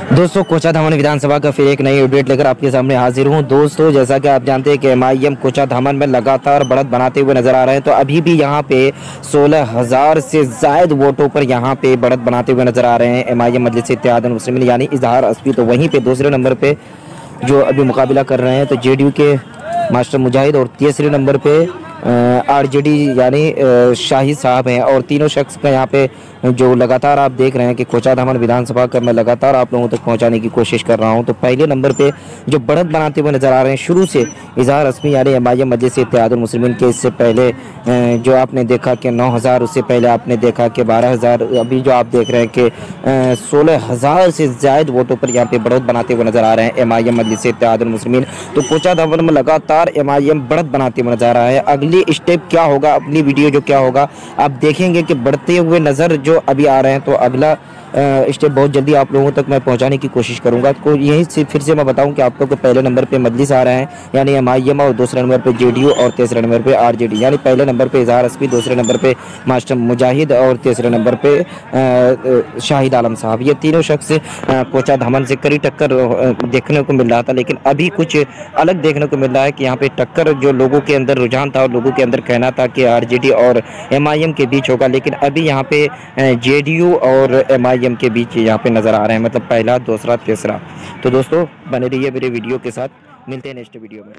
दोस्तों कोचाधामन विधानसभा का फिर एक नई अपडेट लेकर आपके सामने हाजिर हूं। दोस्तों जैसा कि आप जानते हैं कि एमआईएम कोचाधामन में लगातार बढ़त बनाते हुए नजर आ रहे हैं, तो अभी भी यहां पे 16,000 से जायद वोटों पर यहां पे बढ़त बनाते हुए नजर आ रहे हैं एमआईएम मजलिस इत्तेहादुल मुस्लिमीन यानी इजहार अस्फी। तो वहीं पे दूसरे नंबर पे जो अभी मुकाबला कर रहे हैं तो जेडीयू के मास्टर मुजाहिद और तीसरे नंबर पे आरजेडी यानी शाहिद साहब हैं। और तीनों शख्स का यहाँ पे जो लगातार आप देख रहे हैं कि कोचाधामन विधानसभा का मैं लगातार आप लोगों तक पहुंचाने की कोशिश कर रहा हूं। तो पहले नंबर पे जो बढ़त बनाते हुए नजर आ रहे हैं शुरू से इजहार अस्मी यानी एमआईएम मजलिस इत्तेहादुल मुस्लिमीन के, इससे पहले जो आपने देखा कि 9,000, उससे पहले आपने देखा कि 12,000, अभी जो आप देख रहे हैं कि 16,000 से ज़ायद वोटों पर यहाँ पे बढ़त बनाते हुए नजर आ रहे हैं एमआईएम मजलिस इत्तेहादुल मुस्लिमीन। तो कोचाधामन में लगातार एमआईएम बढ़त बनाते हुए नजर आ रहा है। अगली स्टेप क्या होगा, अगली वीडियो जो क्या होगा आप देखेंगे कि बढ़ते हुए नज़र जो अभी आ रहे हैं, तो अगला स्टेप बहुत जल्दी आप लोगों तक मैं पहुंचाने की कोशिश करूंगा। तो यहीं से फिर से मैं बताऊं कि आप लोग को पहले नंबर पे मजलिस आ रहे हैं यानी एमआईएम, और दूसरे नंबर पे जेडीयू और तीसरे नंबर पे आरजेडी। यानी पहले नंबर पे इजहार अस्फी, दूसरे नंबर पे मास्टर मुजाहिद और तीसरे नंबर पे शाहिद आलम साहब। ये तीनों शख्स कोचाधामन से कड़ी टक्कर देखने को मिल रहा था, लेकिन अभी कुछ अलग देखने को मिल रहा है कि यहाँ पे टक्कर जो लोगों के अंदर रुझान था और लोगों के अंदर कहना था कि आरजेडी और एमआईएम के बीच होगा, लेकिन अभी यहाँ पे जेडीयू और एमआईएम के बीच यहाँ पे नज़र आ रहे हैं, मतलब पहला, दूसरा, तीसरा। तो दोस्तों बने रहिए मेरे वीडियो के साथ, मिलते हैं नेक्स्ट वीडियो में।